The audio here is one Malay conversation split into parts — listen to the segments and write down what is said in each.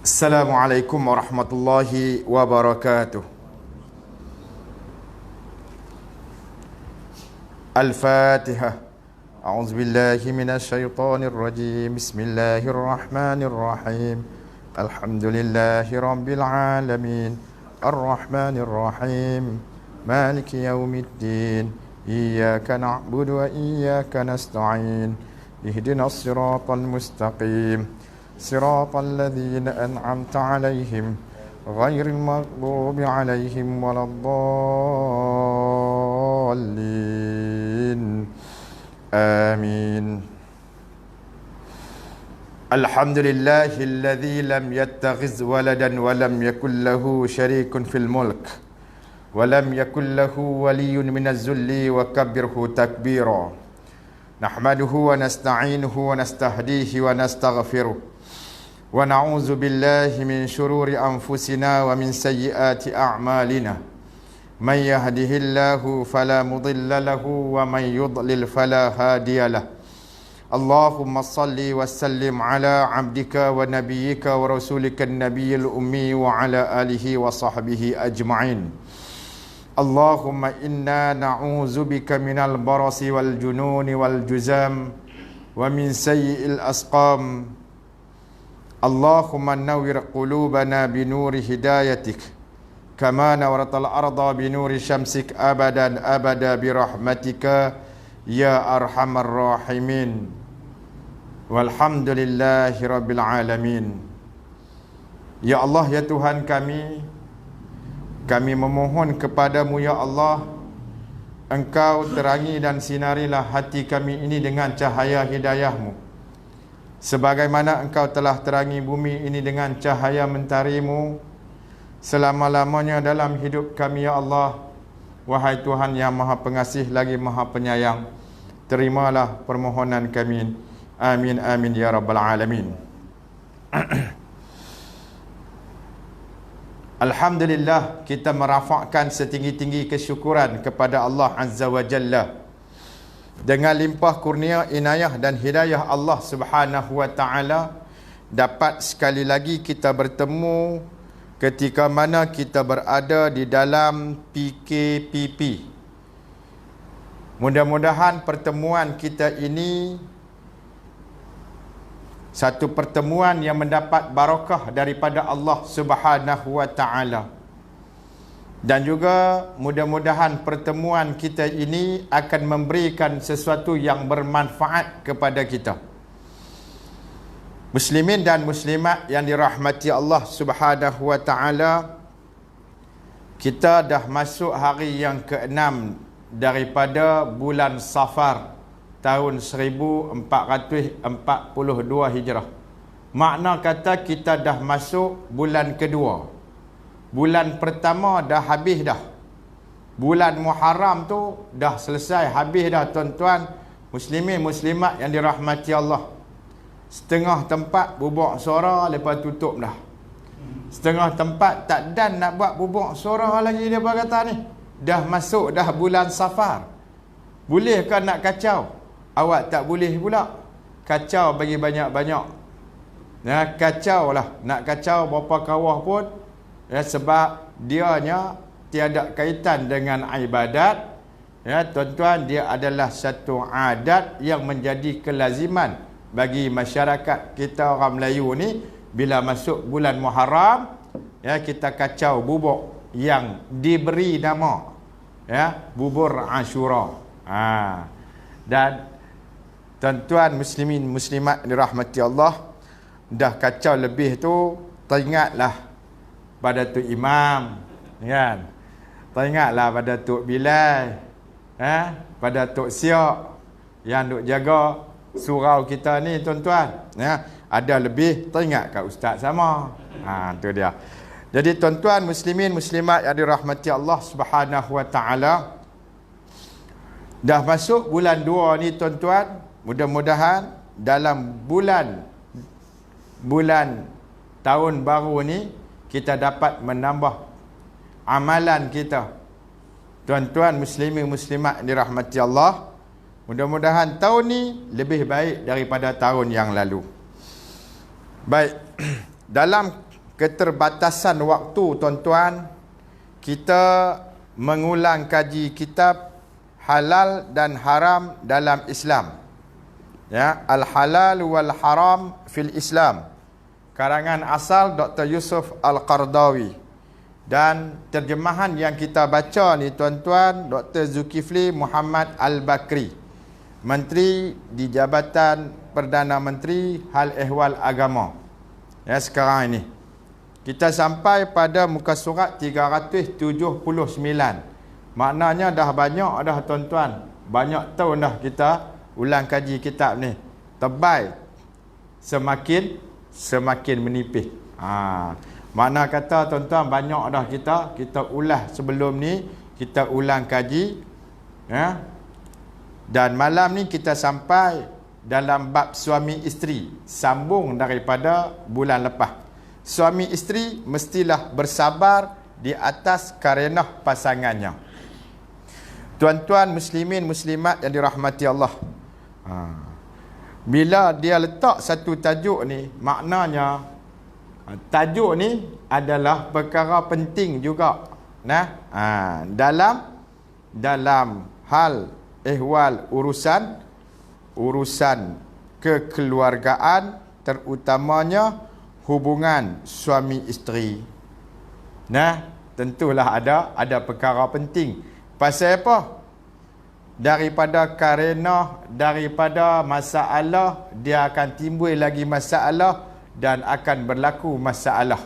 Assalamualaikum warahmatullahi wabarakatuh. Al-Fatihah. A'udzu billahi minasy syaithanir rajim. Bismillahirrahmanirrahim. Alhamdulillahi rabbil alamin. Arrahmanir rahim. Maliki yaumiddin. Iyyaka na'budu wa iyyaka nasta'in. Ihdinas siratal mustaqim. صراط الذين أنعمت عليهم غير المغضوب عليهم ولا الضالين آمين. الحمد لله الذي لم يتخذ ولدا ولم يكن له شريك في الملك ولم يكن له ولي من الذل وكبره تكبيرا. نحمده ونستعينه ونستهديه ونستغفره ونعوذ بالله من شرور أنفسنا ومن سيئات أعمالنا. من يهده الله فلا مضل له ومن يضلل فلا هادي له. اللهم صل وسلم على عبدك ونبيك ورسولك النبي الأمي وعلى آله وصحبه أجمعين. اللهم إنا نعوذ بك من البرص والجنون والجزام ومن سيء الأسقام. اللهم نور قلوبنا بنور هدايتك كما نورت الأرض بنور شمسك أبدا أبدا برحمتك يا أرحم الراحمين. والحمد لله رب العالمين. Ya Allah, ya Tuhan kami memohon kepadamu ya Allah, Engkau terangi dan sinarilah hati kami ini dengan cahaya hidayahmu, sebagaimana Engkau telah terangi bumi ini dengan cahaya mentarimu selama-lamanya dalam hidup kami ya Allah. Wahai Tuhan yang Maha Pengasih lagi Maha Penyayang, terimalah permohonan kami. Amin amin ya rabbal alamin. Alhamdulillah, kita merafakkan setinggi-tinggi kesyukuran kepada Allah Azza wa Jalla dengan limpah kurnia, inayah dan hidayah Allah Subhanahu wa ta'ala, dapat sekali lagi kita bertemu ketika mana kita berada di dalam PKPP. Mudah-mudahan pertemuan kita ini satu pertemuan yang mendapat barakah daripada Allah Subhanahu wa ta'ala. Dan juga mudah-mudahan pertemuan kita ini akan memberikan sesuatu yang bermanfaat kepada kita. Muslimin dan muslimat yang dirahmati Allah Subhanahu wa ta'ala, kita dah masuk hari yang ke-6 daripada bulan Safar tahun 1442 Hijrah. Makna kata kita dah masuk bulan kedua. Bulan pertama dah habis dah. Bulan Muharram tu dah selesai, habis dah tuan-tuan muslimin muslimat yang dirahmati Allah. Setengah tempat bubuk suara, lepas tutup dah. Setengah tempat tak dan nak buat bubuk suara lagi, dia kata ni. Dah masuk dah bulan Safar. Bolehkah nak kacau? Awak tak boleh pula. Kacau bagi banyak-banyak. Ya, kacau lah. Nak kacau berapa kawah pun, ya, sebab dianya tiada kaitan dengan ibadat. Ya, tuan-tuan, dia adalah satu adat yang menjadi kelaziman bagi masyarakat kita orang Melayu ni. Bila masuk bulan Muharram, ya, kita kacau bubuk yang diberi nama, ya, bubur Ashura. Dan tuan-tuan muslimin muslimat dirahmati Allah, dah kacau lebih tu, teringatlah pada Tok Imam, kan? Teringatlah pada Tok Bilal, pada Tok Siak yang duk jaga surau kita ni tuan-tuan. Ya, ada lebih teringat kat ustaz sama. Tu dia. Jadi tuan-tuan muslimin muslimat yang dirahmati Allah Subhanahu wa ta'ala, dah masuk bulan 2 ni tuan-tuan. Mudah-mudahan dalam bulan tahun baru ni kita dapat menambah amalan kita. Tuan-tuan muslimin muslimat dirahmati Allah, mudah-mudahan tahun ni lebih baik daripada tahun yang lalu. Baik, dalam keterbatasan waktu tuan-tuan, kita mengulang kaji kitab Halal dan Haram dalam Islam. Ya, Al-Halal wal Haram fil Islam. Karangan asal Dr. Yusuf Al-Qardawi. Dan terjemahan yang kita baca ni tuan-tuan, Dr. Zulkifli Muhammad Al-Bakri, Menteri di Jabatan Perdana Menteri Hal Ehwal Agama. Ya, sekarang ini kita sampai pada muka surat 379. Maknanya dah banyak dah tuan-tuan. Banyak tahun dah kita ulang kaji kitab ni. Tebal semakin menipis. Mana kata tuan-tuan banyak dah kita ulas sebelum ni, kita ulang kaji, ya. Dan malam ni kita sampai dalam bab suami isteri, sambung daripada bulan lepas. Suami isteri mestilah bersabar di atas karenah pasangannya. Tuan-tuan muslimin muslimat yang dirahmati Allah. Bila dia letak satu tajuk ni, maknanya tajuk ni adalah perkara penting juga. Dalam hal ehwal urusan kekeluargaan, terutamanya hubungan suami isteri. Tentulah ada perkara penting. Pasal apa? Daripada masalah, dia akan timbul lagi masalah dan akan berlaku masalah.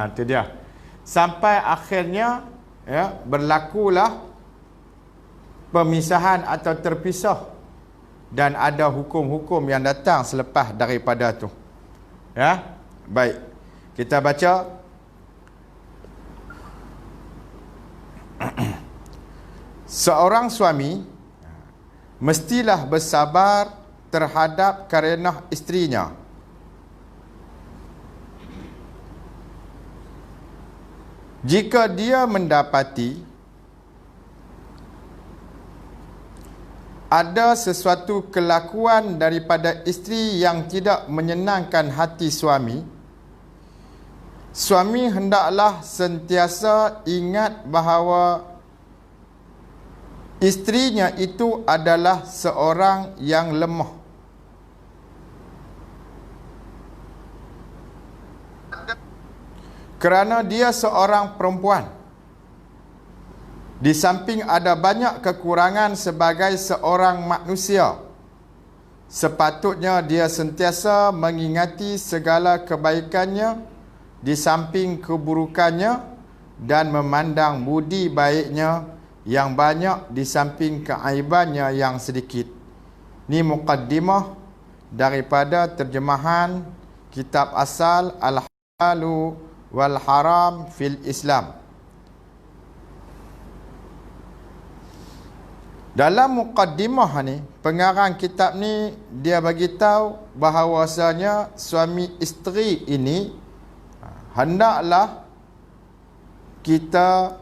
Itu dia. Sampai akhirnya, ya, berlakulah pemisahan atau terpisah, dan ada hukum-hukum yang datang selepas daripada tu. Ya, baik. Kita baca. Seorang suami mestilah bersabar terhadap karenah isterinya. Jika dia mendapati ada sesuatu kelakuan daripada isteri yang tidak menyenangkan hati suami, suami hendaklah sentiasa ingat bahawa isterinya itu adalah seorang yang lemah. Kerana dia seorang perempuan. Di samping ada banyak kekurangan sebagai seorang manusia, sepatutnya dia sentiasa mengingati segala kebaikannya di samping keburukannya, dan memandang budi baiknya yang banyak di samping keaibannya yang sedikit. Ini muqaddimah daripada terjemahan kitab asal Al-Halalu wal Haram fil Islam. Dalam muqaddimah ni, pengarang kitab ni dia bagi tahu bahawasanya suami isteri ini hendaklah kita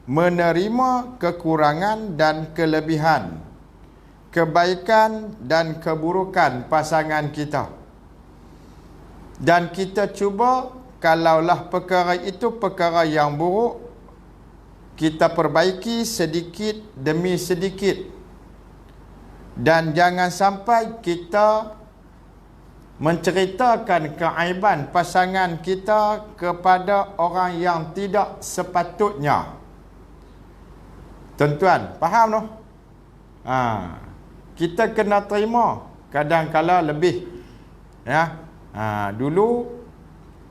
menerima kekurangan dan kelebihan, kebaikan dan keburukan pasangan kita. Dan kita cuba, kalaulah perkara itu perkara yang buruk, kita perbaiki sedikit demi sedikit. Dan jangan sampai kita menceritakan keaiban pasangan kita kepada orang yang tidak sepatutnya. Tuan-tuan, faham tu? Kita kena terima kadang-kala lebih. Ya. Dulu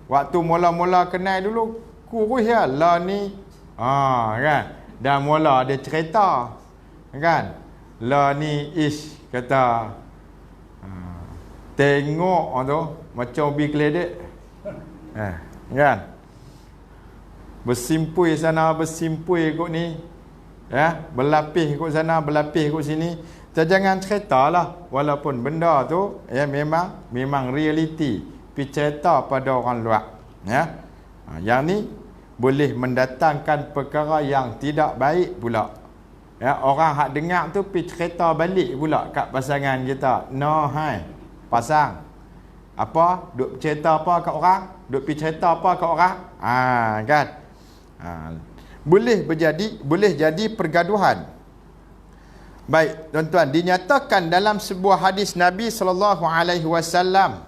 waktu mula-mula kenal dulu, kurus ya lah ni. Kan? Dan mula ada cerita. Kan? Lah ni ish kata tengok tu macam ubi keledek. Kan? Bersimpui sana, bersimpui kot ni. Ya, berlapis kot sana, berlapis kot sini. Kita jangan ceritalah, walaupun benda tu ya memang realiti, pi cerita pada orang luar. Ya. Yang ni boleh mendatangkan perkara yang tidak baik pula. Ya, orang hak dengar tu pi cerita balik pula kat pasangan kita. No hai, pasang. Apa? Duk cerita apa kat orang? Duk pergi cerita apa kat orang? Kan? Boleh jadi pergaduhan. Baik, tuan-tuan, dinyatakan dalam sebuah hadis Nabi sallallahu alaihi wasallam.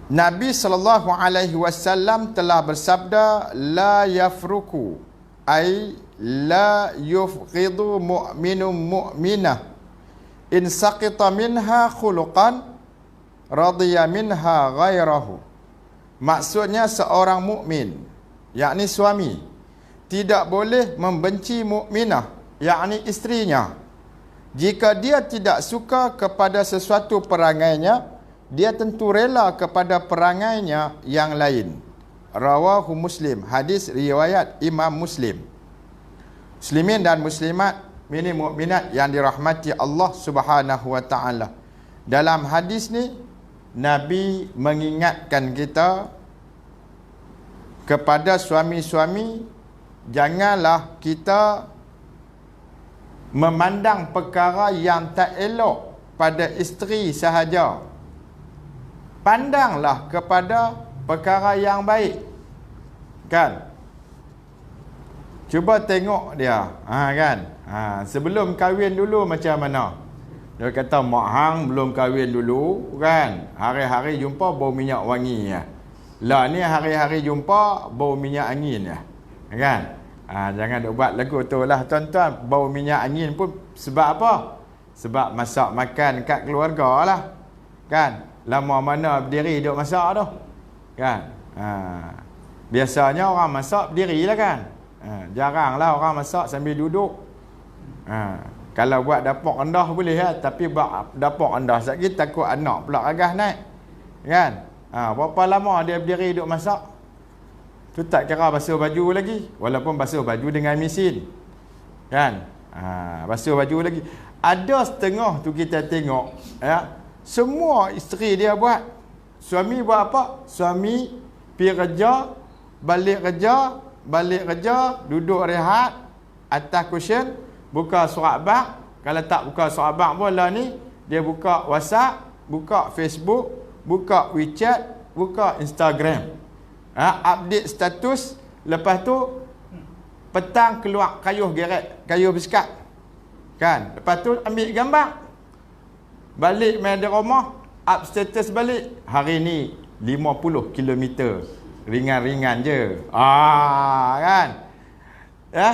Nabi sallallahu alaihi wasallam telah bersabda, la yafruku ay la yufqidu mu'minun mu'minah in saqita minha khuluqan radiya minha ghairahu. Maksudnya seorang mukmin, yakni suami, tidak boleh membenci mukminah, yakni isterinya. Jika dia tidak suka kepada sesuatu perangainya, dia tentu rela kepada perangainya yang lain. Rawahu Muslim. Hadis riwayat Imam Muslim. Muslimin dan muslimat, mini mukminat yang dirahmati Allah Subhanahu wa taala. Dalam hadis ni Nabi mengingatkan kita kepada suami-suami, janganlah kita memandang perkara yang tak elok pada isteri sahaja. Pandanglah kepada perkara yang baik. Kan? Cuba tengok dia. Kan? Sebelum kahwin dulu macam mana? Dia kata, mak hang belum kahwin dulu, kan? Hari-hari jumpa bau minyak wangi ya. Lah ni hari-hari jumpa bau minyak angin ya. Kan? Jangan duk buat lagu tu lah tuan-tuan. Bau minyak angin pun sebab apa? Sebab masak makan kat keluarga lah. Kan? Lama mana berdiri duk masak tu. Kan? Biasanya orang masak berdiri lah kan. Jarang lah orang masak sambil duduk. Kalau buat dapur rendah boleh lah. Tapi buat dapur rendah sekali takut anak pula agah naik. Kan? Berapa lama dia berdiri duk masak? Tu tak kira basuh baju lagi. Walaupun basuh baju dengan mesin. Kan? Basuh baju lagi. Ada setengah tu kita tengok. Ya, semua isteri dia buat. Suami buat apa? Suami pergi kerja, balik kerja, duduk rehat atas cushion, buka surat bak. Kalau tak buka surat bak pun lah ni, dia buka WhatsApp, buka Facebook, buka WeChat, buka Instagram. Update status. Lepas tu petang keluar kayuh geret, kayuh bersekat. Kan? Lepas tu ambil gambar. Balik main di rumah, up status balik. Hari ni 50 km. Ringan-ringan je. Kan? Ya?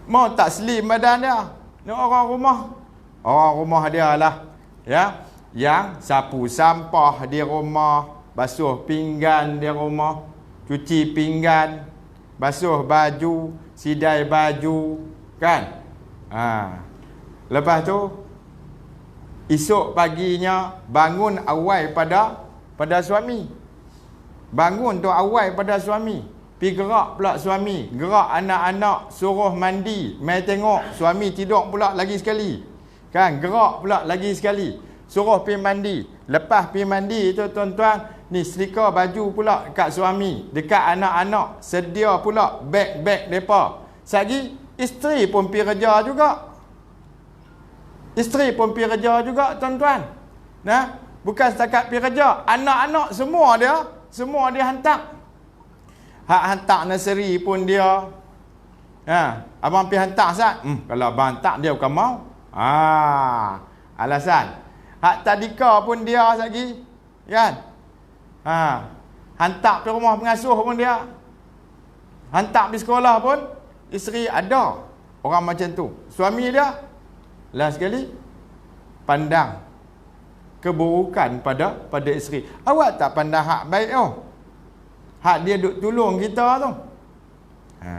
Mau tak slim badan dia. Ni orang rumah dia lah. Ya? Yang sapu sampah di rumah, basuh pinggan di rumah, cuci pinggan, basuh baju, sidai baju, kan? Lepas tu esok paginya bangun awal pada suami. Bangun tu awal pada suami. Pi gerak pula suami, gerak anak-anak, suruh mandi, mai tengok suami tidur pula lagi sekali. Kan? Gerak pula lagi sekali. Suruh pi mandi. Lepas pi mandi tu tuan-tuan, ni setrika baju pula kat suami, dekat anak-anak, sedia pula beg-beg depa. Sagi isteri pun pi kerja juga. Isteri pun pi kerja juga tuan-tuan. Nah, bukan setakat pi kerja, anak-anak semua dia hantar. Hak hantar nursery pun dia. Abang pi hantar Ustaz. Kalau abang hantar dia bukan mau. Alasan. Hak tadika pun dia lagi. Kan? Hantar ke rumah pengasuh pun dia. Hantar pergi sekolah pun isteri ada. Orang macam tu. Suami dia last sekali pandang keburukan pada isteri. Awak tak pandang hak baik tu. Hak dia duk tolong kita tu.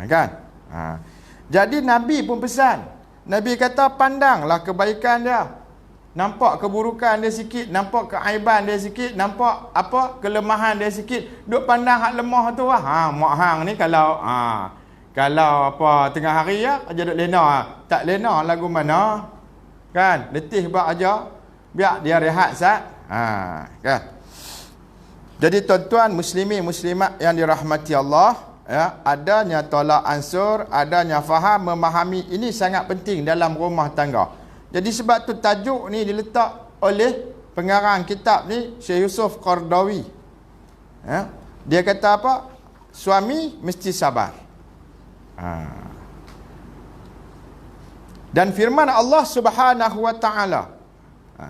Kan? Jadi Nabi pun pesan. Nabi kata pandanglah kebaikan dia. Nampak keburukan dia sikit, nampak keaiban dia sikit, nampak apa kelemahan dia sikit, duk pandang hak lemah tu lah. Mak hang ni kalau apa tengah hari ya aja duk lena, tak lena lagu mana? Kan? Letih bak aja. Biar dia rehat sat. Kan? Jadi tuan-tuan muslimin muslimat yang dirahmati Allah, ya, adanya tolak ansur, adanya faham memahami ini sangat penting dalam rumah tangga. Jadi sebab tu tajuk ni diletak oleh pengarang kitab ni, Syekh Yusuf Qaradawi. Dia kata apa? Suami mesti sabar. Dan firman Allah Subhanahu wa taala,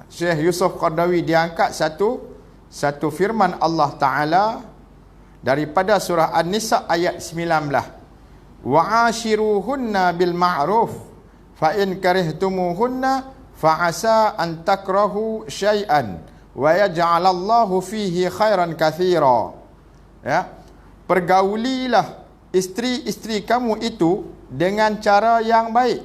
Syekh Yusuf Qaradawi diangkat satu firman Allah taala daripada surah An-Nisa ayat 19. Wa'ashiruhunna bil ma'ruf fa in karihtumuhunna fa asa an takrahu syai'an wa yaj'alallahu fihi khairan katsira. Ya. Pergaulilah isteri-isteri kamu itu dengan cara yang baik.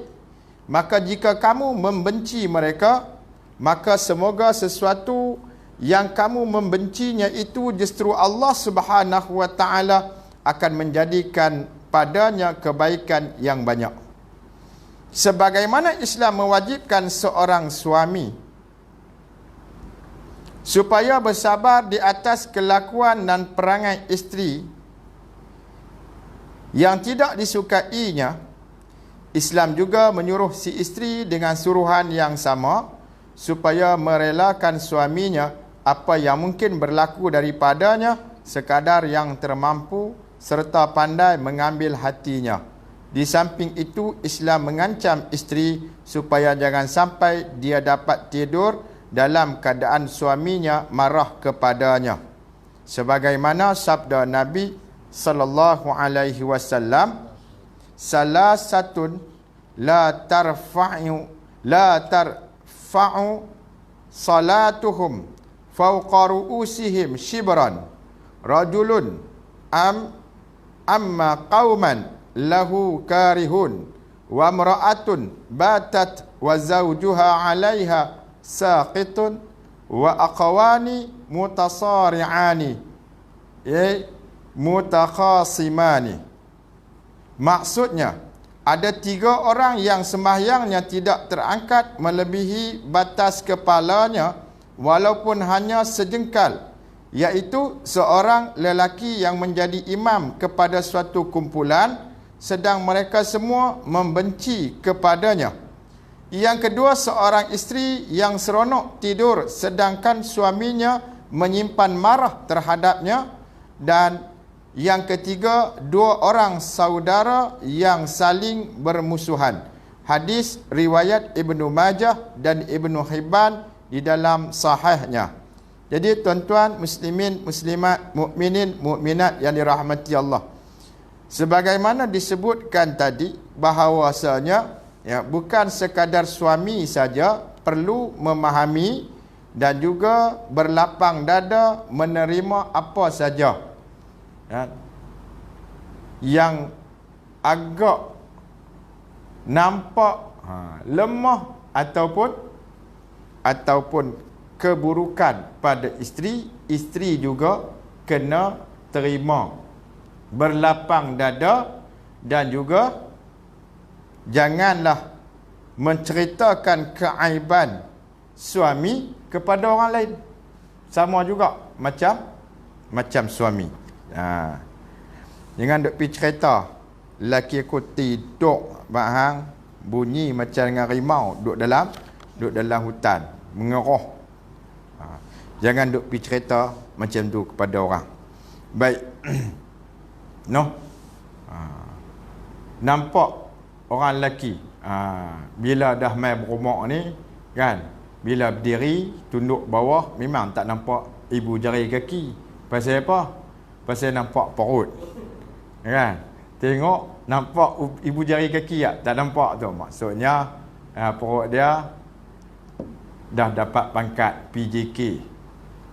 Maka jika kamu membenci mereka, maka semoga sesuatu yang kamu membencinya itu justru Allah Subhanahu wa taala akan menjadikan padanya kebaikan yang banyak. Sebagaimana Islam mewajibkan seorang suami supaya bersabar di atas kelakuan dan perangai isteri yang tidak disukainya, Islam juga menyuruh si isteri dengan suruhan yang sama supaya merelakan suaminya apa yang mungkin berlaku daripadanya sekadar yang termampu serta pandai mengambil hatinya. Di samping itu, Islam mengancam isteri supaya jangan sampai dia dapat tidur dalam keadaan suaminya marah kepadanya. Sebagaimana sabda Nabi sallallahu alaihi wasallam, salasatun la tarfa'u salatuhum fawqa ru'usihim shibran rajulun amma qauman lahu karihun wa imra'atun batat wa zawjuha 'alaiha saqitun wa aqwani mutasari'ani mutakhasimani. Maksudnya, ada 3 orang yang sembahyangnya tidak terangkat melebihi batas kepalanya walaupun hanya sejengkal, iaitu seorang lelaki yang menjadi imam kepada suatu kumpulan sedang mereka semua membenci kepadanya. Yang kedua, seorang isteri yang seronok tidur sedangkan suaminya menyimpan marah terhadapnya. Dan yang ketiga, 2 orang saudara yang saling bermusuhan. Hadis riwayat Ibnu Majah dan Ibnu Hibban di dalam sahihnya. Jadi tuan-tuan muslimin, muslimat, mukminin, mukminat yang dirahmati Allah, sebagaimana disebutkan tadi bahawasanya bukan sekadar suami saja perlu memahami dan juga berlapang dada menerima apa saja yang agak nampak lemah ataupun keburukan pada isteri, isteri juga kena terima, berlapang dada, dan juga janganlah menceritakan keaiban suami kepada orang lain. Sama juga macam suami. Jangan duk pergi cerita lelaki aku tidur bahang bunyi macam dengan rimau duk dalam hutan mengeroh. Jangan duk pergi cerita macam tu kepada orang. Baik. Nampak orang lelaki bila dah main berumur ni kan, bila berdiri tunduk bawah memang tak nampak ibu jari kaki. Pasal apa? Pasal nampak perut kan. Tengok nampak ibu jari kaki tak nampak tu, maksudnya perut dia dah dapat pangkat PJK,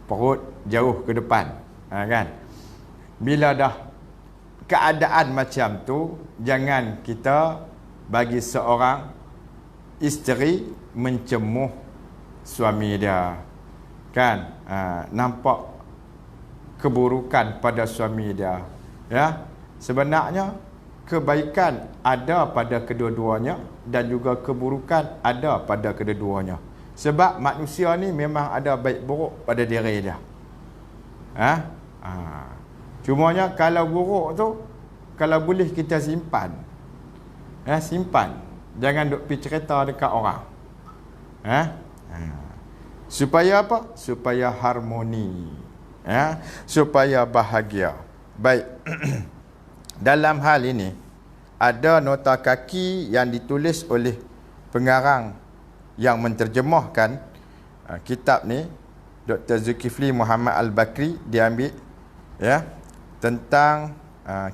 perut jauh ke depan kan. Bila dah keadaan macam tu, jangan kita bagi seorang isteri mencemuh suami dia kan. Nampak keburukan pada suami dia sebenarnya kebaikan ada pada kedua-duanya dan juga keburukan ada pada kedua-duanya. Sebab manusia ni memang ada baik buruk pada diri dia. Cumanya kalau buruk tu, kalau boleh kita simpan. Simpan. Jangan duk pergi cerita dekat orang. Supaya apa? Supaya harmoni. Ya, supaya bahagia. Baik. Dalam hal ini ada nota kaki yang ditulis oleh pengarang yang menterjemahkan kitab ni, Dr. Zulkifli Muhammad Al-Bakri, diambil ya tentang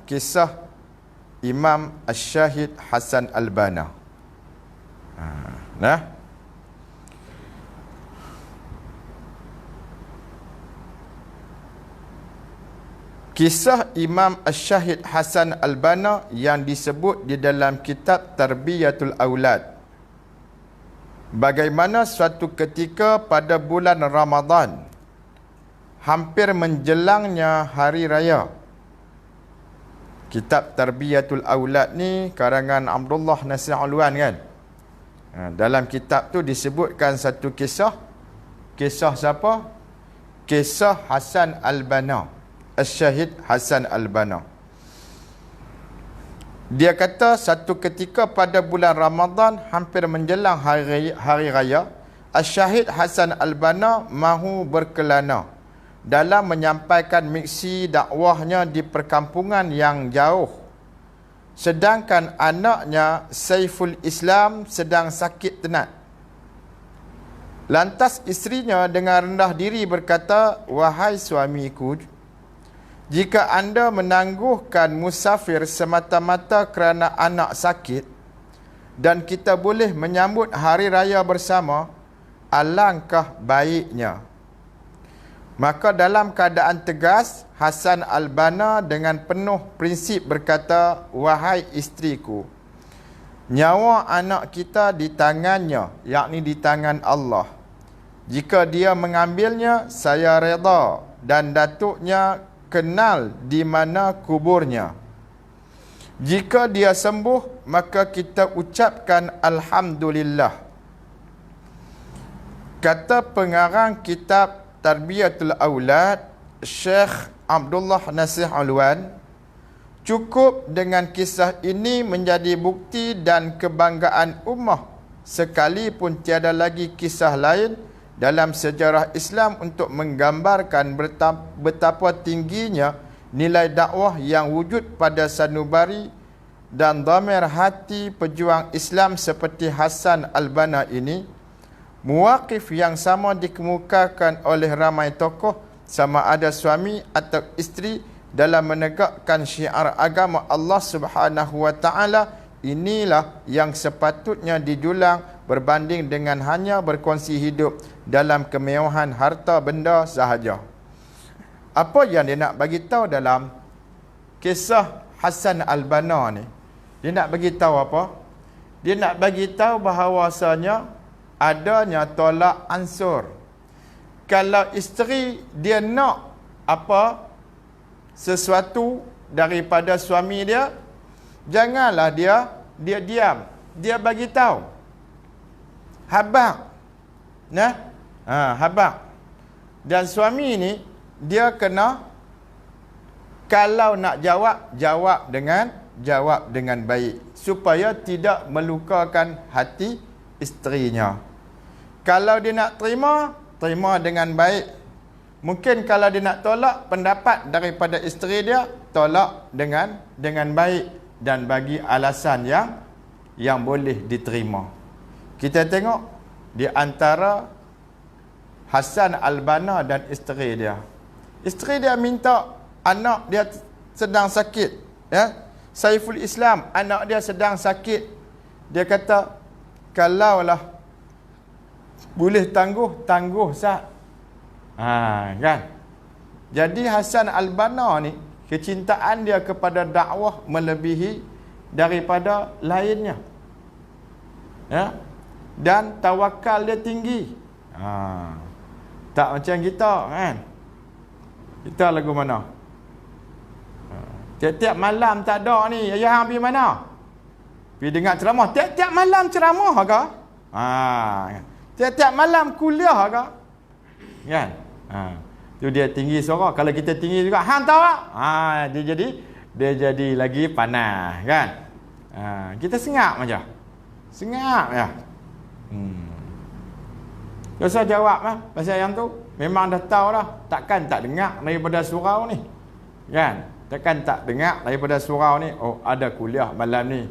kisah Imam Asy-Syahid Hasan Al-Banna. Nah, kisah Imam Asy-Syahid Hasan Al-Banna yang disebut di dalam kitab Tarbiyatul Aulad. Bagaimana suatu ketika pada bulan Ramadan, hampir menjelangnya hari raya. Kitab Tarbiyatul Aulad ni karangan Abdullah Nasir Alwan kan. Dalam kitab tu disebutkan satu kisah. Kisah siapa? Kisah Hasan Al-Banna. Asy-Syahid Hasan Al-Banna. Dia kata satu ketika pada bulan Ramadan hampir menjelang hari raya, Asy-Syahid Hasan Al-Banna mahu berkelana dalam menyampaikan misi dakwahnya di perkampungan yang jauh. Sedangkan anaknya Saiful Islam sedang sakit tenat. Lantas isterinya dengan rendah diri berkata, "Wahai suamiku, jika anda menangguhkan musafir semata-mata kerana anak sakit dan kita boleh menyambut hari raya bersama, alangkah baiknya." Maka dalam keadaan tegas, Hasan Al-Banna dengan penuh prinsip berkata, "Wahai isteriku, nyawa anak kita di tangannya, yakni di tangan Allah. Jika dia mengambilnya, saya reda dan datuknya kenal di mana kuburnya. Jika dia sembuh, maka kita ucapkan Alhamdulillah." Kata pengarang kitab Tarbiyatul Aulad, Syekh Abdullah Nasir Alwan, cukup dengan kisah ini menjadi bukti dan kebanggaan ummah, sekalipun tiada lagi kisah lain dalam sejarah Islam untuk menggambarkan betapa tingginya nilai dakwah yang wujud pada sanubari dan dhamir hati pejuang Islam seperti Hasan Al-Banna ini. Muwaqif yang sama dikemukakan oleh ramai tokoh, sama ada suami atau isteri, dalam menegakkan syiar agama Allah Subhanahu wa taala. Inilah yang sepatutnya dijulang berbanding dengan hanya berkongsi hidup dalam kemewahan harta benda sahaja. Apa yang dia nak bagi tahu dalam kisah Hasan Al-Banna ni? Dia nak bagi tahu apa? Dia nak bagi tahu bahawasanya adanya tolak ansur. Kalau isteri dia nak apa sesuatu daripada suami dia, janganlah dia diam. Dia bagi tahu. Habaq. Nah? Habaq. Dan suami ni dia kena, kalau nak jawab dengan baik supaya tidak melukakan hati isterinya. Kalau dia nak terima dengan baik. Mungkin kalau dia nak tolak pendapat daripada isteri dia, tolak dengan baik dan bagi alasan yang boleh diterima. Kita tengok di antara Hasan Al-Banna dan isteri dia. Isteri dia minta anak dia sedang sakit, ya. Saiful Islam, anak dia sedang sakit. Dia kata, kalaulah boleh tangguh sah. Kan? Jadi Hasan Al-Banna ni, kecintaan dia kepada dakwah melebihi daripada lainnya. Ya? Dan tawakal dia tinggi. Tak macam kita kan. Kita lagu mana? Tiap-tiap malam tak ada ni, ayah pergi mana? Pergi dengar ceramah. Tiap-tiap malam ceramah ke? Tiap-tiap malam kuliah ke? Kan? Tu dia tinggi suara. Kalau kita tinggi juga, hang tahu tak? Dia jadi lagi panas kan? Kita sengak macam. Sengak ya. Dosa jawab lah pasal yang tu. Memang dah tahu dah. Takkan tak dengar daripada surau ni. Kan? Takkan tak dengar daripada surau ni. Oh, ada kuliah malam ni.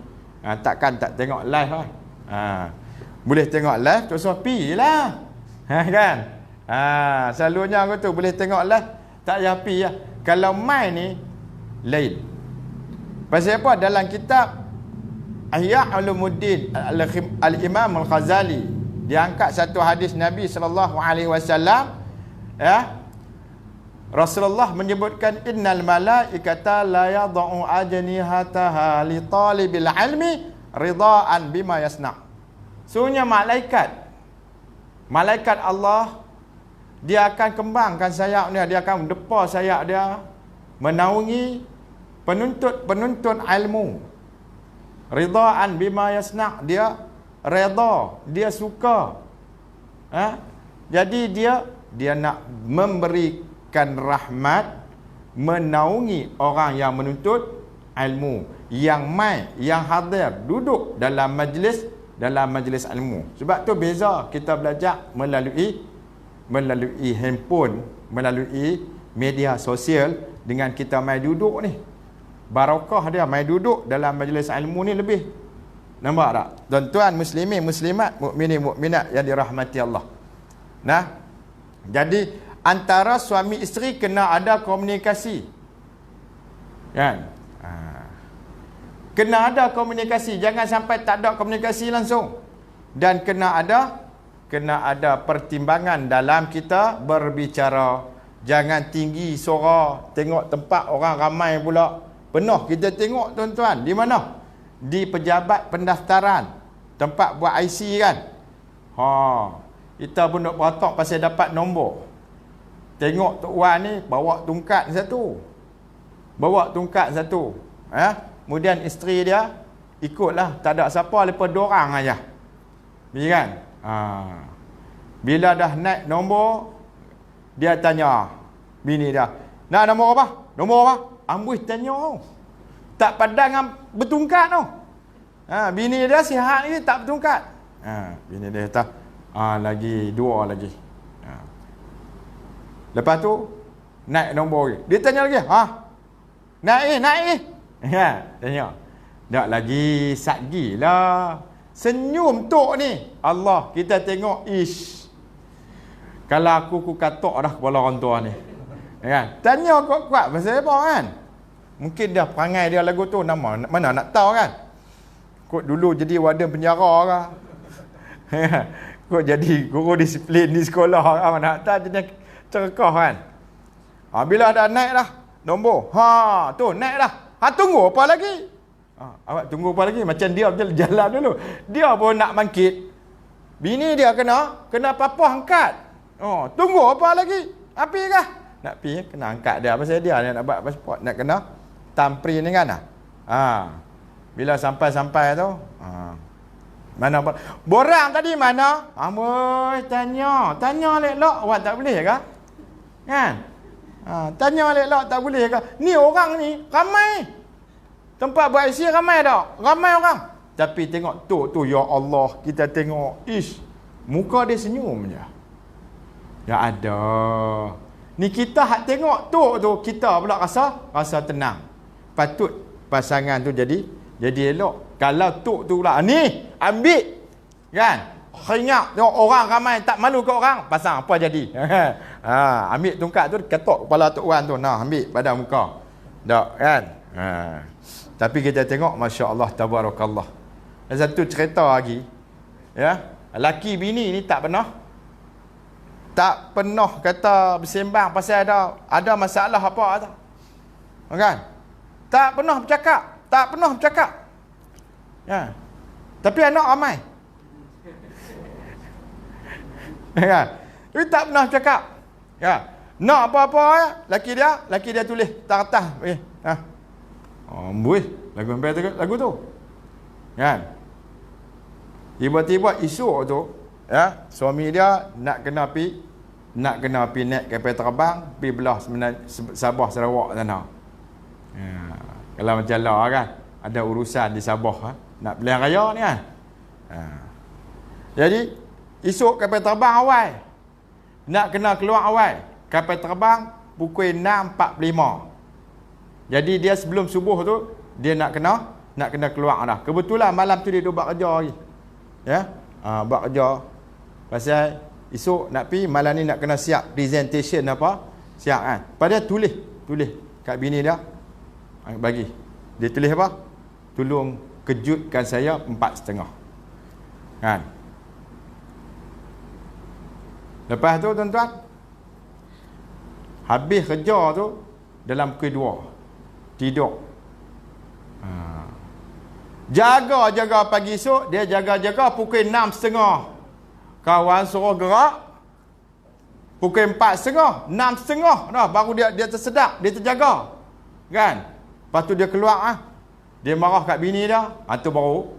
Takkan tak tengok live lah. Boleh tengok live, Tok Sofi lah. Kan? Selalunya aku tu boleh tengok live, tak payah pi lah. Kalau main ni, lain. Pasal apa? Dalam kitab Ihya Ulumuddin Al-Imam Al-Ghazali, dia angkat satu hadis Nabi SAW, ya, Rasulullah menyebutkan innal malaikata la yad'u ajnihataha li talibil ilmi ridaan bima yasna'. Sesungguhnya malaikat Allah, dia akan kembangkan sayap dia akan depa sayap dia menaungi penuntut ilmu. Ridaan bima yasna', dia redha, dia suka. Jadi dia nak memberikan rahmat, menaungi orang yang menuntut ilmu, yang hadir duduk dalam majlis ilmu. Sebab tu beza kita belajar melalui handphone, melalui media sosial dengan kita mai duduk ni. Barakah dia mai duduk dalam majlis ilmu ni lebih. Nampak tak? Tuan-tuan muslimin muslimat, mukminin mukminat yang dirahmati Allah. Nah, jadi antara suami isteri kena ada komunikasi. Kan? Kena ada komunikasi, jangan sampai tak ada komunikasi langsung. Dan kena ada pertimbangan dalam kita berbicara. Jangan tinggi suara, tengok tempat orang ramai pula penuh. Kita tengok tuan-tuan, di mana? Di pejabat pendaftaran, tempat buat IC kan. Kita pun nak beratok pasal dapat nombor. Tengok Tok Wan ni bawa tungkat satu. Kemudian isteri dia ikutlah, tak ada siapa, lepas dorang aja. Bila kan? Bila dah naik nombor, dia tanya bini dia, nak nombor apa? Nombor apa? Amboi tanya. Tak padang dengan bertungkat tu. Bini dia sihat ni tak bertungkat. Bini dia kata, lagi 2 lagi. Lepas tu naik nombor lagi. Dia tanya lagi, naik. Tanya. Tak lagi satgi lah. Senyum tok ni. Allah, kita tengok kalau aku katok dah kepala orang tua ni. Kan? Tanya kuat-kuat pasal apa kan? Mungkin dah perangai dia lagu tu, nama mana nak tahu kan? Kok dulu jadi warden penjara ke? Kok jadi guru disiplin di sekolah ke? Nak tahu jadi cerkah kan? Bila dah naik dah nombor, tu naik dah. Tunggu apa lagi? Awak tunggu apa lagi? Macam dia jalan dulu. Dia pun nak bangkit. Bini dia kena papa angkat. Tunggu apa lagi? Api kah? Nak pi kena angkat dia pasal dia nak buat pasport, nak kena tampri ni kan. Bila sampai tu, mana borang tadi mana? Amboi tanya elok awak tak boleh ke? Kan? Tanya elok tak boleh ke? Ni orang ni ramai. Tempat buat IC ramai tak? Ramai orang. Tapi tengok tu ya Allah, kita tengok muka dia senyum je. Ya ada. Ni kita hak tengok tu kita pula rasa tenang. Patut pasangan tu jadi elok. Kalau tu pula ni ambil kan? Keringat tengok orang ramai tak malu ke orang, pasang apa jadi? Ambil tungkat tu ketok kepala Tok Wan tu, nah ambil pada muka. Tak kan? Tapi kita tengok masya-Allah tabarakallah. Ada satu cerita lagi. Ya, laki bini ni tak pernah kata bersembang pasal ada masalah apa tak. Kan? Tak pernah bercakap. Ya. Tapi anak ramai. Ya. Tapi tak pernah bercakap. Ya. Nak apa-apa laki dia tulis atas. Lagu sampai lagu tu. Kan? Tiba-tiba esok tu, ya, suami dia nak kena pi naik kapal terbang pi belah Sabah Sarawak sana. Kalau macam lah kan, ada urusan di Sabah nak pilihan raya ni kan. Jadi esok kapal terbang awal. Nak kena keluar awal. Kapal terbang pukul 6.45. Jadi dia sebelum subuh tu dia nak kena keluar dah. Kebetulan malam tu dia duduk buat kerja lagi. Ya. Buat kerja. Pasal esok nak pi malam ni nak kena siap presentation apa? Siap kan. Pada tulis kat bini dia. Bagi. Dia tulis apa? Tolong kejutkan saya 4.30. Kan? Lepas tu tuan-tuan, habis kerja tu dalam pukul 2 tidur. Jaga pagi esok, dia jaga pukul 6.30. Kawan suruh gerak pukul 4.30, 6.30 dah baru dia tersedak, dia terjaga. Kan? Lepas tu dia keluar dia marah kat bini dia. Tu baru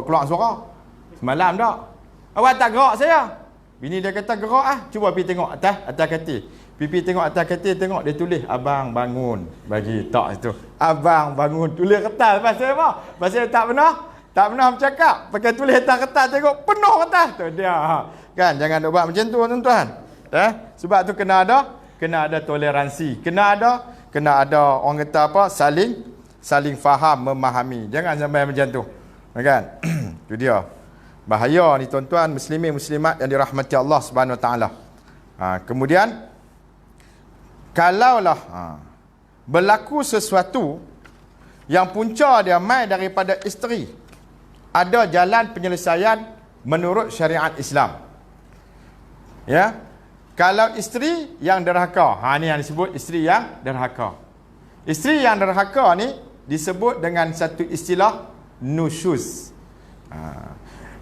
keluar suara. Semalam dah. Awak tak gerak saya. Bini dia kata gerak cuba pergi tengok atas katil. Pipi tengok atas katil, tengok dia tulis abang bangun. Bagi tak itu. Abang bangun, tulis kertas. Pasal apa? Pasal tak pernah bercakap. Pakai tulis atas kertas, tengok penuh kertas tu dia. Kan, jangan buat macam tu tuan-tuan. Sebab tu kena ada toleransi. Kena ada orang kata apa? Saling faham, memahami. Jangan sampai macam tu. Kan? Itu dia. Bahaya ni tuan-tuan, muslimin muslimat yang dirahmati Allah Subhanahu Wa Taala. Kemudian kalaulah berlaku sesuatu yang punca dia mai daripada isteri, ada jalan penyelesaian menurut syariat Islam. Ya. Kalau isteri yang derhaka, ni yang disebut isteri yang derhaka. Isteri yang derhaka ni disebut dengan satu istilah nusyuz.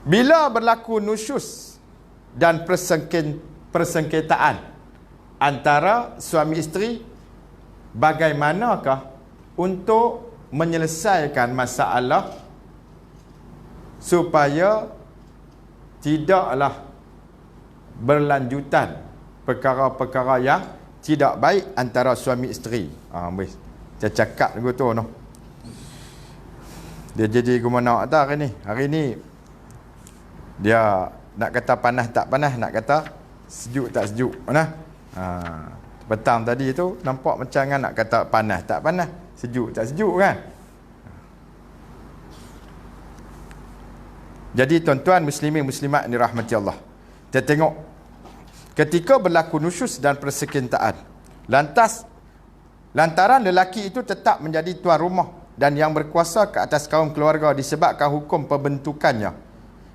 Bila berlaku nusyuz dan persengketaan antara suami isteri, bagaimanakah untuk menyelesaikan masalah supaya tidaklah berlanjutan perkara-perkara yang tidak baik antara suami isteri. Saya cakap dulu tu no. Dia jadi gimana tak hari ni dia nak kata panas tak panas, nak kata sejuk tak sejuk. Petang tadi tu nampak macam kan nak kata panas tak panas, sejuk tak sejuk kan. Jadi tuan-tuan muslimin muslimat yang dirahmati Allah, kita tengok ketika berlaku nusyuz dan persekitaran, lantaran lelaki itu tetap menjadi tuan rumah dan yang berkuasa ke atas kaum keluarga disebabkan hukum pembentukannya,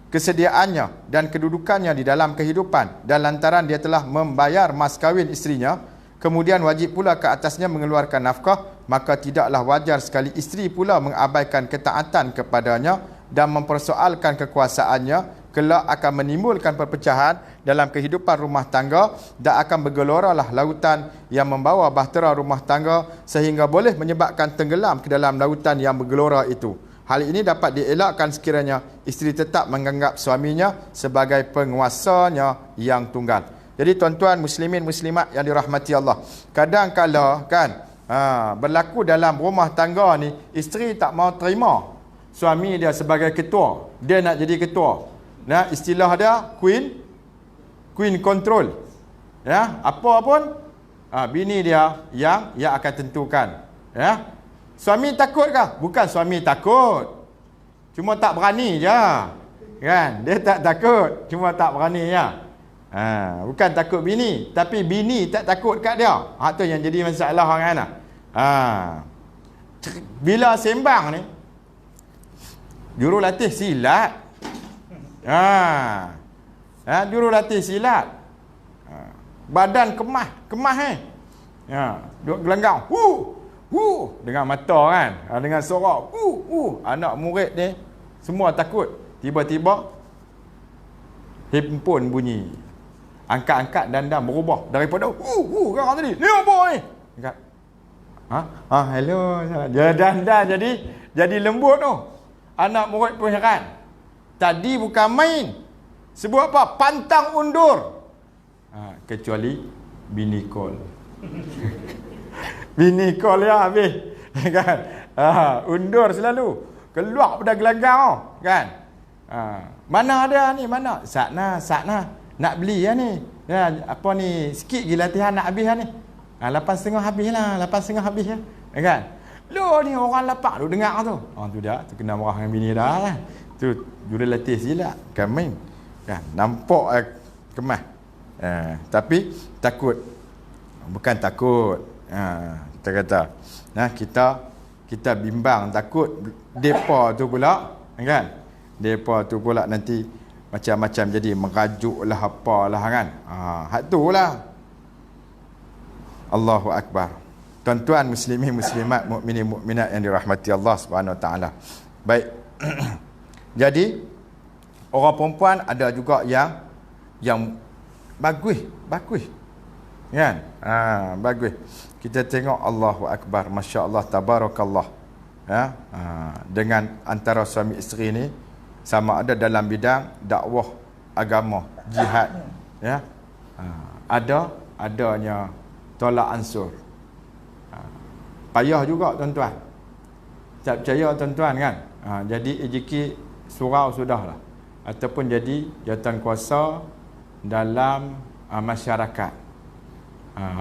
kesediaannya dan kedudukannya di dalam kehidupan, dan lantaran dia telah membayar mas kahwin isterinya, kemudian wajib pula ke atasnya mengeluarkan nafkah, maka tidaklah wajar sekali isteri pula mengabaikan ketaatan kepadanya dan mempersoalkan kekuasaannya, kelak akan menimbulkan perpecahan dalam kehidupan rumah tangga dan akan bergeloralah lautan yang membawa bahtera rumah tangga sehingga boleh menyebabkan tenggelam ke dalam lautan yang bergelora itu. Hal ini dapat dielakkan sekiranya isteri tetap menganggap suaminya sebagai penguasanya yang tunggal. Jadi tuan-tuan muslimin muslimat yang dirahmati Allah, kadang-kala kan berlaku dalam rumah tangga ni, isteri tak mau terima suami dia sebagai ketua. Dia nak jadi ketua. Istilah dia queen control. Ya, apa pun bini dia yang akan tentukan. Ya. Suami takut kah? Bukan suami takut. Cuma tak berani je. Kan? Dia tak takut, cuma tak berani je. Bukan takut bini, tapi bini tak takut kat dia. Tu yang jadi masalah kan. Bila sembang ni, jurulatih silat. Jurulatih silat. Badan kemah duk gelenggang. Dengan mata kan, dengan sorak. Anak murid ni semua takut. Tiba-tiba handphone bunyi. Angkat-angkat dandam berubah daripada orang tadi. Ni apa ni? Angkat. Hello. Dia dandan jadi lembut tu. Anak murid pun heran. Tadi bukan main. Sebab apa? Pantang undur. Kecuali bini call. Bini call ya habis. Kan? Undur selalu. Keluar pada gelanggang kan. Mana ada ni, mana? Sakna. Nak beli ya ni. Ya, apa ni? Sikit je latihan nak habis ni. 8.30 habis lah. 8.30 habis ya. Kan? Loh ni orang lapak tu dengar tu. Tu dah. Tu kena marah dengan bini dah lah. Tu jurulatih silat. Kan main. Kan? Nampak kemas. Tapi takut. Bukan takut. Kita kata. Kita bimbang takut depa tu pula. Kan? Depa tu pula nanti macam-macam jadi merajuk lah apalah kan. Hak tu lah. Allahu Akbar. Tuan-tuan muslimin muslimat, mukminin mukminat yang dirahmati Allah Subhanahu Wa Taala. Baik. Jadi orang perempuan ada juga yang bagus. Kan? Bagus. Kita tengok Allahu Akbar, masya-Allah, tabarakallah. Ya. Dengan antara suami isteri ni sama ada dalam bidang dakwah agama, jihad, ya. Adanya tolak ansur. Payah juga tuan-tuan. Tak percaya tuan-tuan kan? Jadi EJK surau sudahlah. Ataupun jadi jawatan kuasa dalam masyarakat.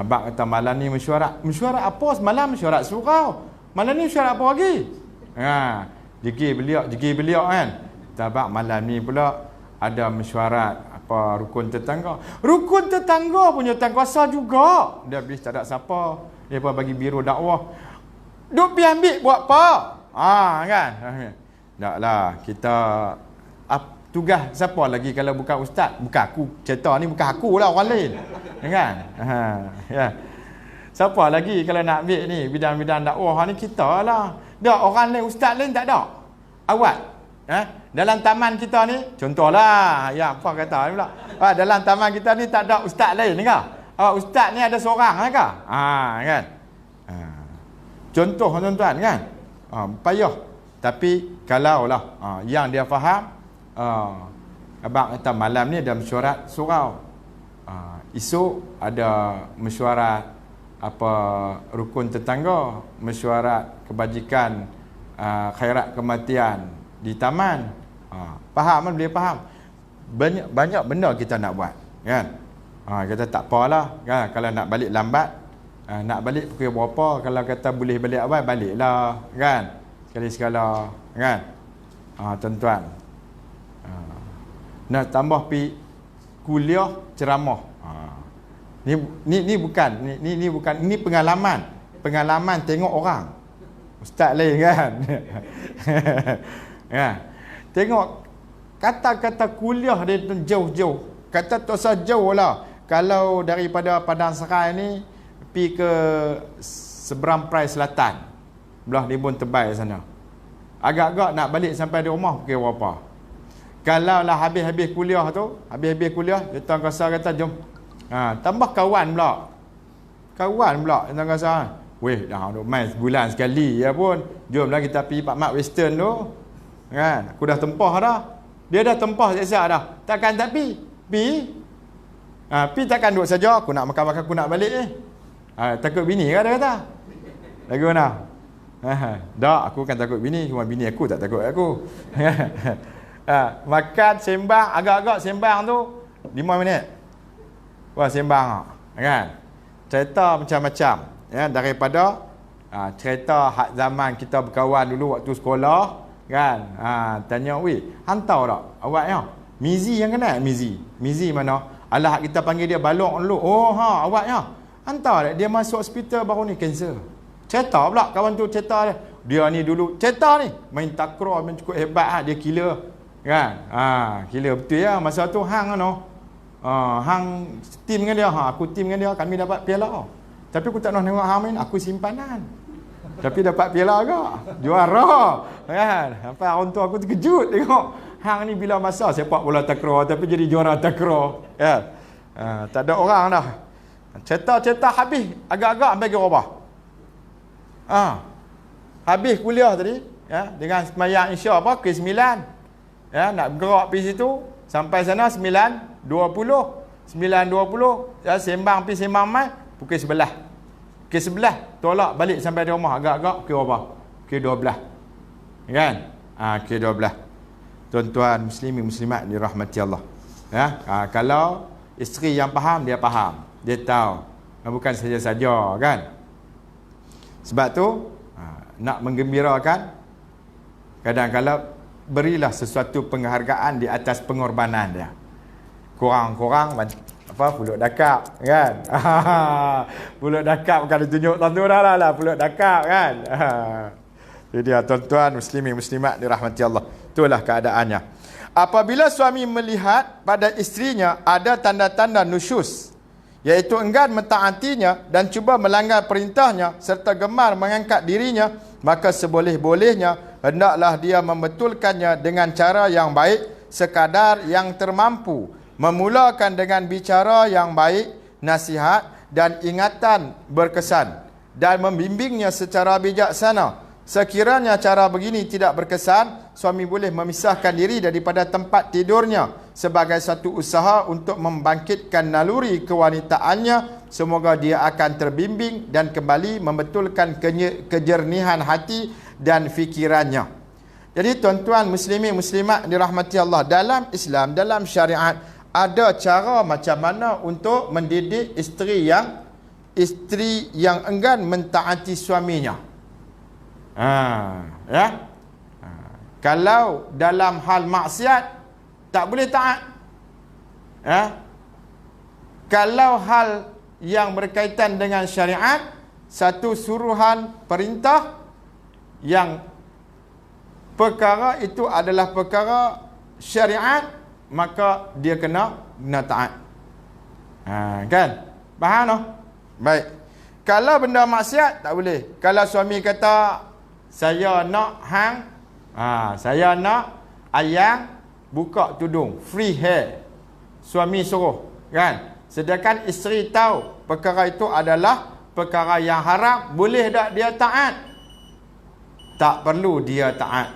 Abang kata malam ni mesyuarat. Mesyuarat apa semalam? Mesyuarat surau. Malam ni mesyuarat apa lagi? Jiki beliau kan. Tabak malam ni pula ada mesyuarat apa rukun tetangga. Rukun tetangga punya tangkuasa juga. Dia habis tak ada siapa. Dia pun bagi biro dakwah. Duk pergi ambil buat apa? Kan? Taklah, kita tugas siapa lagi kalau bukan ustaz? Bukan aku. Cerita ni bukan aku lah, orang lain. Kan? Ya. Siapa lagi kalau nak ambil ni bidang-bidang dakwah ni, kita lah. Dak orang lain, ustaz lain tak ada. Awak dalam taman kita ni, contohlah, ya apa kata ni pula. Dalam taman kita ni tak ada ustaz lain ke? Ustaz ni ada seorang ke? Kan? Contoh tuan-tuan kan? Payah. Tapi kalau lah yang dia faham, abang kata malam ni ada mesyuarat surau. Esok ada mesyuarat apa rukun tetangga, mesyuarat kebajikan, khairat kematian di taman. Faham kan? Dia faham. Banyak benda kita nak buat kan? Kita tak apalah kan? Kalau nak balik lambat, nak balik pukul berapa, kalau kata boleh balik awal, baliklah kan? Sekali-sekala kan? Tuan-tuan, nak tambah pi kuliah ceramah. Ni bukan ni pengalaman tengok orang. Ustaz lain kan? Ya. Tengok kata-kata kuliah dia jauh-jauh. Kata tak usah jauh lah. Kalau daripada Padang Serai ni pi ke seberang Perai Selatan, belah Libun Tebal sana, agak-agak nak balik sampai di rumah pukul berapa. Kalau lah habis-habis kuliah tu, tuan kuasa kata jom. Tambah kawan pula. Tuan kuasa. Weh, dah duk main sebulan sekali ya pun. Jomlah kita pergi Pak Mat Western tu. Kan? Aku dah tempah dah. Dia dah tempah siap-siap dah. Takkan tak pi? Pi takkan duduk saja. Aku nak makan-makan, aku nak balik ni. Takut bini ke dia kata? Lagu mana? Tak, aku kan takut bini. Cuma bini aku tak takut aku. Makan, sembang, agak-agak sembang tu 5 minit. Wah, sembang kan? Cerita macam-macam ya, daripada cerita hak zaman kita berkawan dulu waktu sekolah kan. Tanya, weh, hantar tak awak ya? Mizi yang kenal Mizi mana? Alah, kita panggil dia Balok dulu. Awak ya? Hantar dia masuk hospital baru ni, kanser. Cerita pula kawan tu, cerita dia ni dulu cerita ni main takraw main cukup hebat dia killer kan. Killer betul ya. Masa tu hang hang team dengan dia, aku team dengan dia, kami dapat piala. Tapi aku tak nak tengok hang main, aku simpanan. Tapi dapat piala agak, juara kan. Sampai orang tu aku terkejut tengok hang ni bila masa sepak bola takraw tapi jadi juara takraw kan. Tak ada orang dah. Cerita habis agak-agak sampai ke berapa? Habis kuliah tadi ya, dengan sembahyang Isya ke 9 ya, nak bergerak pergi situ sampai sana 9.20 ya, sembang pergi sembang mai pukul 11. Pukul 11 tolak balik sampai di rumah agak-agak pukul berapa? Pukul 12 kan. Pukul 12 tuan-tuan muslimin muslimat dirahmati Allah. Ya, kalau isteri yang faham, dia faham, dia tahu, bukan saja-saja kan. Sebab tu nak menggembirakan, kadang-kadang berilah sesuatu penghargaan di atas pengorbanan dia. Kurang-kurang pulut dakap kan. Pulut dakap bukan ditunjuk tuan tu dah lah, pulut dakap kan. Jadi tuan-tuan muslimin muslimat dirahmati Allah. Itulah keadaannya. Apabila suami melihat pada isterinya ada tanda-tanda nusyus, iaitu enggan mentaatinya dan cuba melanggar perintahnya serta gemar mengangkat dirinya, maka seboleh-bolehnya hendaklah dia membetulkannya dengan cara yang baik sekadar yang termampu, memulakan dengan bicara yang baik, nasihat dan ingatan berkesan, dan membimbingnya secara bijaksana. Sekiranya cara begini tidak berkesan, suami boleh memisahkan diri daripada tempat tidurnya sebagai satu usaha untuk membangkitkan naluri kewanitaannya. Semoga dia akan terbimbing dan kembali membetulkan kejernihan hati dan fikirannya. Jadi tuan-tuan muslimin muslimat dirahmati Allah, dalam Islam, dalam syariat, ada cara macam mana untuk mendidik isteri yang enggan mentaati suaminya. Kalau dalam hal maksiat tak boleh taat. Kalau hal yang berkaitan dengan syariat, satu suruhan perintah yang perkara itu adalah perkara syariat, maka dia kena taat. Kan? Faham tak? Baik. Kalau benda maksiat tak boleh. Kalau suami kata saya nak saya nak ayang buka tudung, free hair, suami suruh, kan? Sedangkan isteri tahu perkara itu adalah perkara yang haram, boleh tak dia taat? Tak perlu dia taat.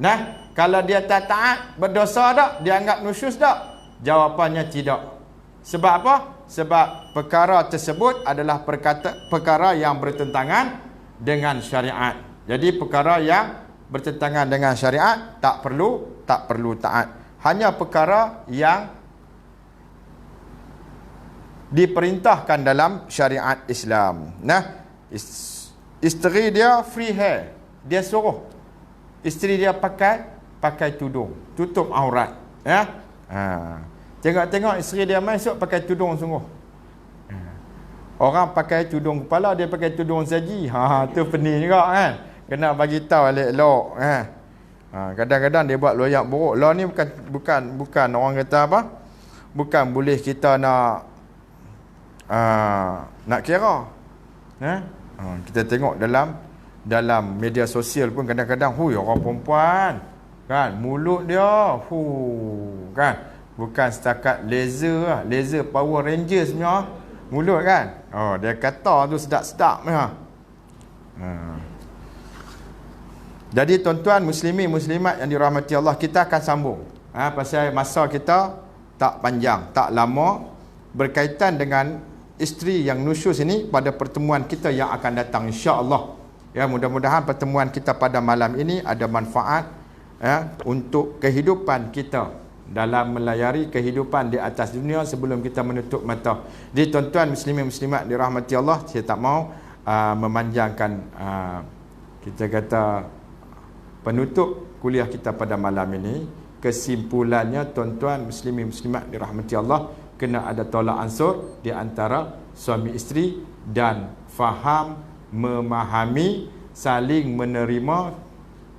Nah, kalau dia tak taat, berdosa tak? Dia anggap nusyus tak? Jawapannya tidak. Sebab apa? Sebab perkara tersebut adalah perkara yang bertentangan dengan syariat. Jadi perkara yang bertentangan dengan syariat tak perlu taat. Hanya perkara yang diperintahkan dalam syariat Islam. Nah, isteri dia free hair, dia suruh isteri dia pakai tudung, tutup aurat, ya. Tengok isteri dia masuk pakai tudung sungguh. Orang pakai tudung kepala, dia pakai tudung saji. Tu pening juga kan. Kena bagi tahu elok-elok kan. Kadang-kadang dia buat loyak buruk. Law ni bukan orang kata apa? Bukan boleh kita nak kira. Kita tengok dalam media sosial pun kadang-kadang orang perempuan kan, mulut dia kan, bukan setakat laser Power Rangers punya mulut kan. Dia kata tu sedap-sedap Jadi tuan-tuan muslimin muslimat yang dirahmati Allah, kita akan sambung pasal masa kita tak panjang, tak lama, berkaitan dengan isteri yang nusyus ini pada pertemuan kita yang akan datang insya-Allah. Ya, mudah-mudahan pertemuan kita pada malam ini ada manfaat untuk kehidupan kita dalam melayari kehidupan di atas dunia sebelum kita menutup mata. Jadi tuan-tuan muslimin muslimat dirahmati Allah, saya tak mau memanjangkan kita kata penutup kuliah kita pada malam ini. Kesimpulannya tuan-tuan muslimin muslimat dirahmati Allah, kena ada tolak ansur di antara suami isteri dan faham, memahami, saling menerima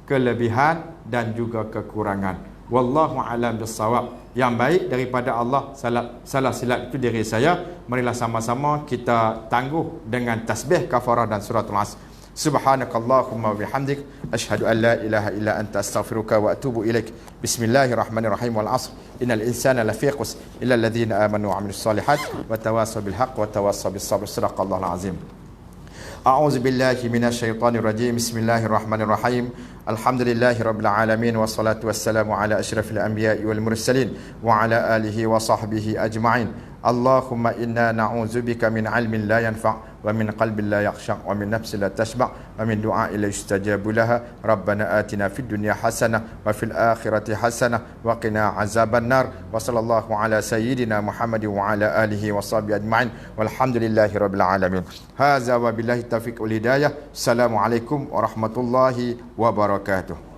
kelebihan dan juga kekurangan. Wallahu a'lam bissawab. Yang baik daripada Allah, salah silap itu diri saya. Marilah sama-sama kita tangguh dengan tasbih kafarah dan suratul Asr. Subhanakallahumma wa bihamdik asyhadu an la ilaha illa anta astaghfiruka wa atubu ilaik. Bismillahirrahmanirrahim. Wal 'asr innal insana lafi khusr illa alladhina amanu wa 'amilus solihat wa tawassaw bil haqq wa tawassaw bis sabr. Shadaqallahul azim. A'udzu billahi minasyaitonir rajim. Bismillahirrahmanirrahim. Alhamdulillahi rabbil alamin wassalatu wassalamu ala asyrafil anbiya'i wal mursalin wa ala alihi wa sahbihi ajma'in. Allahumma inna na'udzubika min 'ilmin la yanfa' wa min qalbin la yakhsha wa min nafsin la tashba' wa min du'ain la yustajabu laha. Rabbana atina fid dunya hasanah wa fil akhirati hasanah wa qina azaban nar. Wa sallallahu ala sayyidina Muhammad wa ala alihi wa sahbihi ajma'in. Walhamdulillahi rabbil alamin. Hadza wa billahi taufiq wal hidayah. Assalamualaikum warahmatullahi wabarakatuh.